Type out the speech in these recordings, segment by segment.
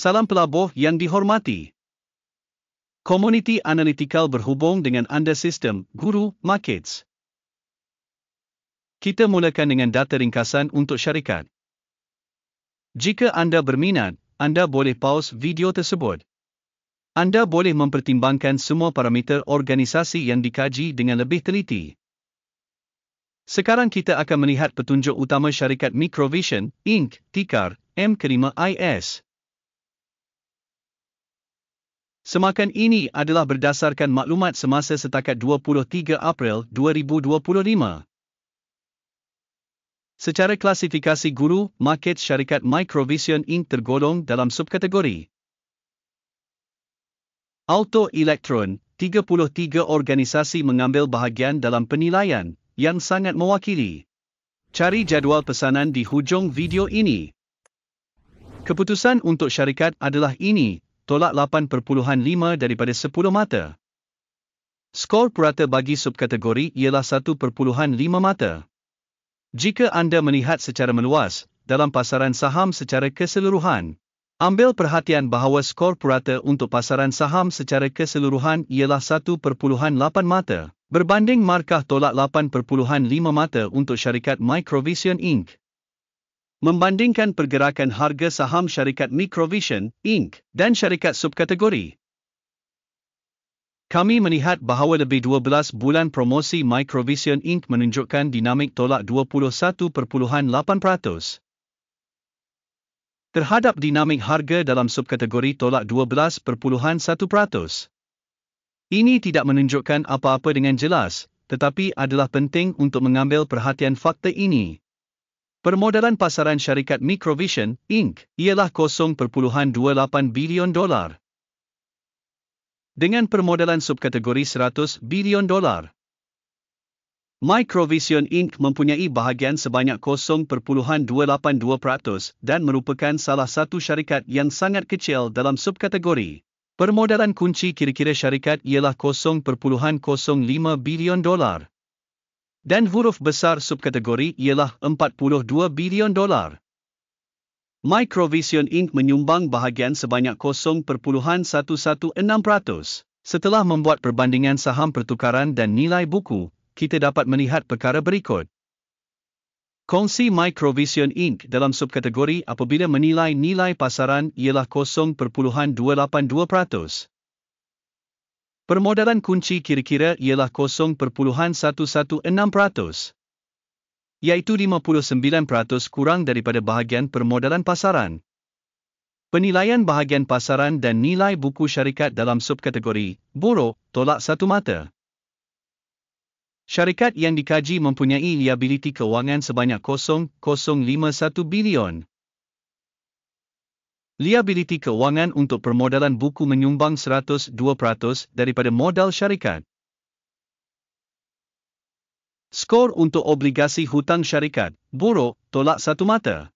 Salam pelabuh yang dihormati. Community Analytical berhubung dengan anda sistem Guru Markets. Kita mulakan dengan data ringkasan untuk syarikat. Jika anda berminat, anda boleh pause video tersebut. Anda boleh mempertimbangkan semua parameter organisasi yang dikaji dengan lebih teliti. Sekarang kita akan melihat petunjuk utama syarikat Microvision, Inc., tikar M5IS. Semakan ini adalah berdasarkan maklumat semasa setakat 23 April 2025. Secara klasifikasi Guru Markets, syarikat Microvision Inc. tergolong dalam subkategori Auto Elektron. 33 organisasi mengambil bahagian dalam penilaian yang sangat mewakili. Cari jadual pesanan di hujung video ini. Keputusan untuk syarikat adalah ini, tolak 8.5 daripada 10 mata. Skor purata bagi subkategori ialah 1.5 mata. Jika anda melihat secara meluas, dalam pasaran saham secara keseluruhan, ambil perhatian bahawa skor purata untuk pasaran saham secara keseluruhan ialah 1.8 mata, berbanding markah tolak 8.5 mata untuk syarikat Microvision Inc. Membandingkan pergerakan harga saham syarikat Microvision Inc. dan syarikat subkategori, kami melihat bahawa lebih 12 bulan promosi Microvision Inc. menunjukkan dinamik tolak 21.8% terhadap dinamik harga dalam subkategori tolak 12.1%. Ini tidak menunjukkan apa-apa dengan jelas, tetapi adalah penting untuk mengambil perhatian fakta ini. Permodalan pasaran syarikat Microvision Inc. ialah $0.28 bilion. Dengan permodalan subkategori $100 bilion. Microvision Inc. mempunyai bahagian sebanyak 0.282% dan merupakan salah satu syarikat yang sangat kecil dalam subkategori. Permodalan kunci kira-kira syarikat ialah $0.05 bilion. Dan huruf besar subkategori ialah $42 bilion. Microvision Inc. menyumbang bahagian sebanyak 0.116% setelah membuat perbandingan saham pertukaran dan nilai buku. Kita dapat melihat perkara berikut. Kongsi Microvision Inc. dalam subkategori apabila menilai nilai pasaran ialah 0.282%. Permodalan kunci kira-kira ialah 0.116%, iaitu 59% kurang daripada bahagian permodalan pasaran. Penilaian bahagian pasaran dan nilai buku syarikat dalam subkategori buruk tolak 1 mata. Syarikat yang dikaji mempunyai liabiliti kewangan sebanyak 0.051 bilion. Liabiliti kewangan untuk permodalan buku menyumbang 102% daripada modal syarikat. Skor untuk obligasi hutang syarikat buruk tolak 1 mata.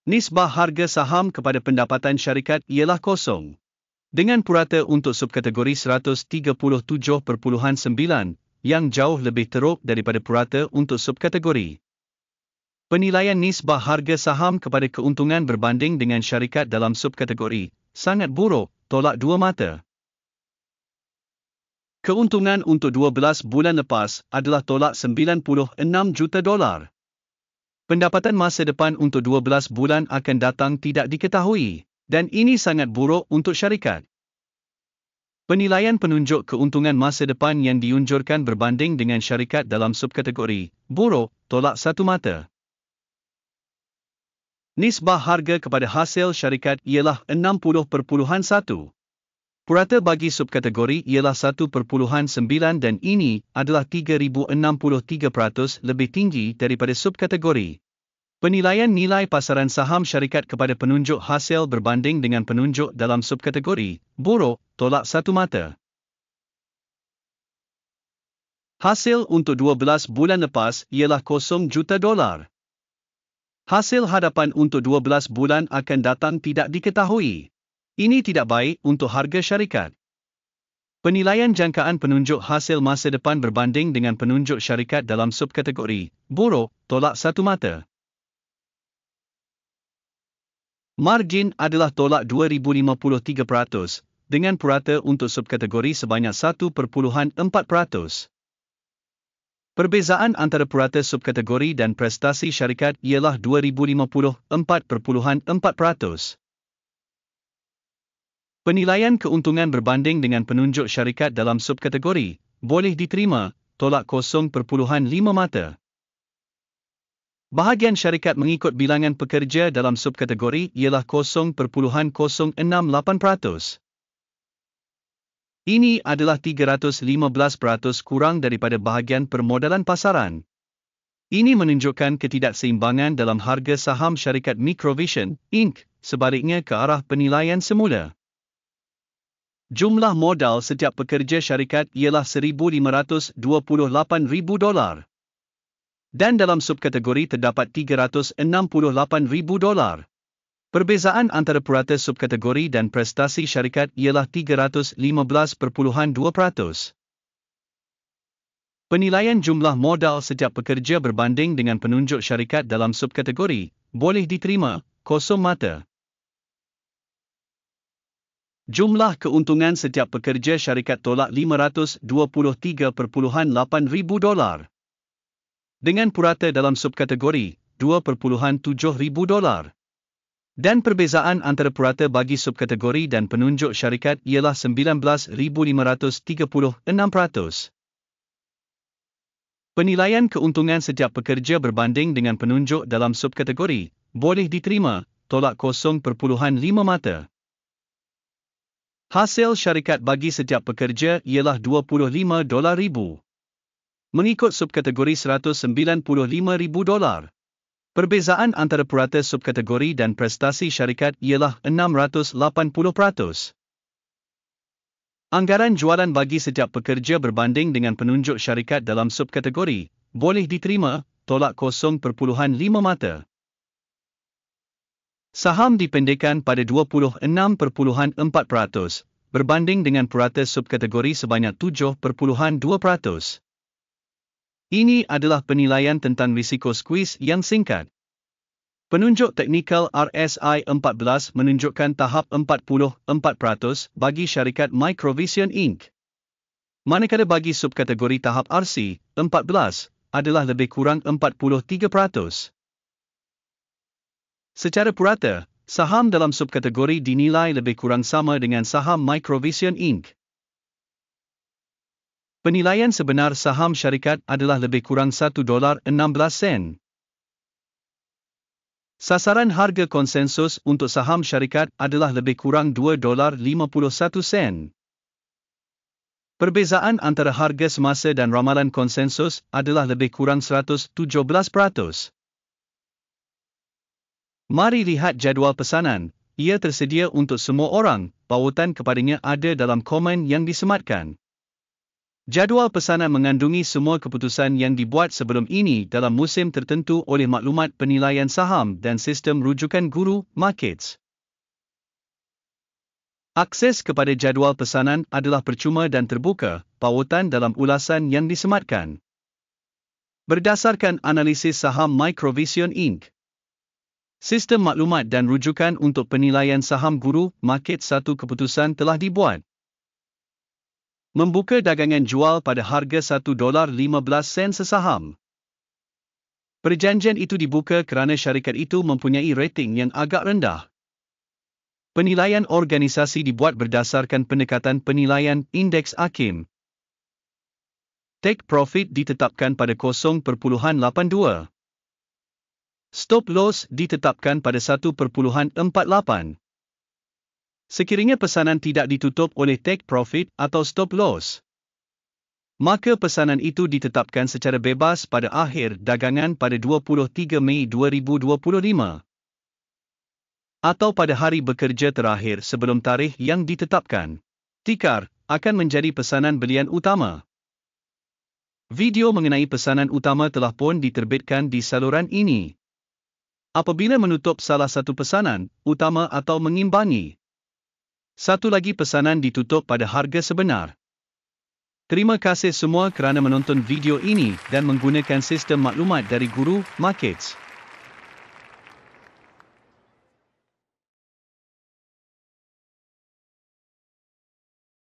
Nisbah harga saham kepada pendapatan syarikat ialah 0. Dengan purata untuk subkategori 137.9 yang jauh lebih teruk daripada purata untuk subkategori. Penilaian nisbah harga saham kepada keuntungan berbanding dengan syarikat dalam subkategori sangat buruk, tolak 2 mata. Keuntungan untuk 12 bulan lepas adalah tolak $96 juta. Pendapatan masa depan untuk 12 bulan akan datang tidak diketahui, dan ini sangat buruk untuk syarikat. Penilaian penunjuk keuntungan masa depan yang diunjurkan berbanding dengan syarikat dalam subkategori buruk, tolak 1 mata. Nisbah harga kepada hasil syarikat ialah 60.1. Purata bagi subkategori ialah 1.9 dan ini adalah 3,063% lebih tinggi daripada subkategori. Penilaian nilai pasaran saham syarikat kepada penunjuk hasil berbanding dengan penunjuk dalam subkategori buruk, tolak 1 mata. Hasil untuk 12 bulan lepas ialah $0 juta. Hasil hadapan untuk 12 bulan akan datang tidak diketahui. Ini tidak baik untuk harga syarikat. Penilaian jangkaan penunjuk hasil masa depan berbanding dengan penunjuk syarikat dalam subkategori buruk, tolak 1 mata. Margin adalah tolak 2053% dengan purata untuk subkategori sebanyak 1.4%. Perbezaan antara purata subkategori dan prestasi syarikat ialah 2050 4.4%. Penilaian keuntungan berbanding dengan penunjuk syarikat dalam subkategori boleh diterima, tolak 0.5 mata. Bahagian syarikat mengikut bilangan pekerja dalam subkategori ialah 0.068%. Ini adalah 315% kurang daripada bahagian permodalan pasaran. Ini menunjukkan ketidakseimbangan dalam harga saham syarikat Microvision, Inc., sebaliknya ke arah penilaian semula. Jumlah modal setiap pekerja syarikat ialah $1,528,000. Dan dalam subkategori terdapat $368,000. Perbezaan antara purata subkategori dan prestasi syarikat ialah 315.2%. Penilaian jumlah modal setiap pekerja berbanding dengan penunjuk syarikat dalam subkategori boleh diterima, 0 mata. Jumlah keuntungan setiap pekerja syarikat tolak $523.800. Dengan purata dalam subkategori $2.700. Dan perbezaan antara purata bagi subkategori dan penunjuk syarikat ialah 19,536%. Penilaian keuntungan setiap pekerja berbanding dengan penunjuk dalam subkategori boleh diterima, tolak 0.5 mata. Hasil syarikat bagi setiap pekerja ialah $25,000. Mengikut subkategori $195,000. Perbezaan antara purata subkategori dan prestasi syarikat ialah 680%. Anggaran jualan bagi setiap pekerja berbanding dengan penunjuk syarikat dalam subkategori boleh diterima, tolak 0.5 mata. Saham dipendekkan pada 26.4% berbanding dengan purata subkategori sebanyak 7.2%. Ini adalah penilaian tentang risiko squeeze yang singkat. Penunjuk teknikal RSI 14 menunjukkan tahap 44% bagi syarikat Microvision Inc. Manakala bagi subkategori tahap RC 14 adalah lebih kurang 43%. Secara purata, saham dalam subkategori dinilai lebih kurang sama dengan saham Microvision Inc. Penilaian sebenar saham syarikat adalah lebih kurang $1.16. Sasaran harga konsensus untuk saham syarikat adalah lebih kurang $2.51. Perbezaan antara harga semasa dan ramalan konsensus adalah lebih kurang 117%. Mari lihat jadual pesanan. Ia tersedia untuk semua orang. Pautan kepadanya ada dalam komen yang disematkan. Jadual pesanan mengandungi semua keputusan yang dibuat sebelum ini dalam musim tertentu oleh maklumat penilaian saham dan sistem rujukan guru markets. Akses kepada jadual pesanan adalah percuma dan terbuka, pautan dalam ulasan yang disematkan. Berdasarkan analisis saham Microvision Inc. Sistem maklumat dan rujukan untuk penilaian saham guru market satu keputusan telah dibuat. Membuka dagangan jual pada harga $1.15 sesaham. Perjanjian itu dibuka kerana syarikat itu mempunyai rating yang agak rendah. Penilaian organisasi dibuat berdasarkan pendekatan penilaian indeks AKIM. Take profit ditetapkan pada 0.82. Stop loss ditetapkan pada 1.48. Sekiranya pesanan tidak ditutup oleh take profit atau stop loss, maka pesanan itu ditetapkan secara bebas pada akhir dagangan pada 23 Mei 2025 atau pada hari bekerja terakhir sebelum tarikh yang ditetapkan. Tikar akan menjadi pesanan belian utama. Video mengenai pesanan utama telah pun diterbitkan di saluran ini. Apabila menutup salah satu pesanan utama atau mengimbangi, satu lagi pesanan ditutup pada harga sebenar. Terima kasih semua kerana menonton video ini dan menggunakan sistem maklumat dari Guru Markets.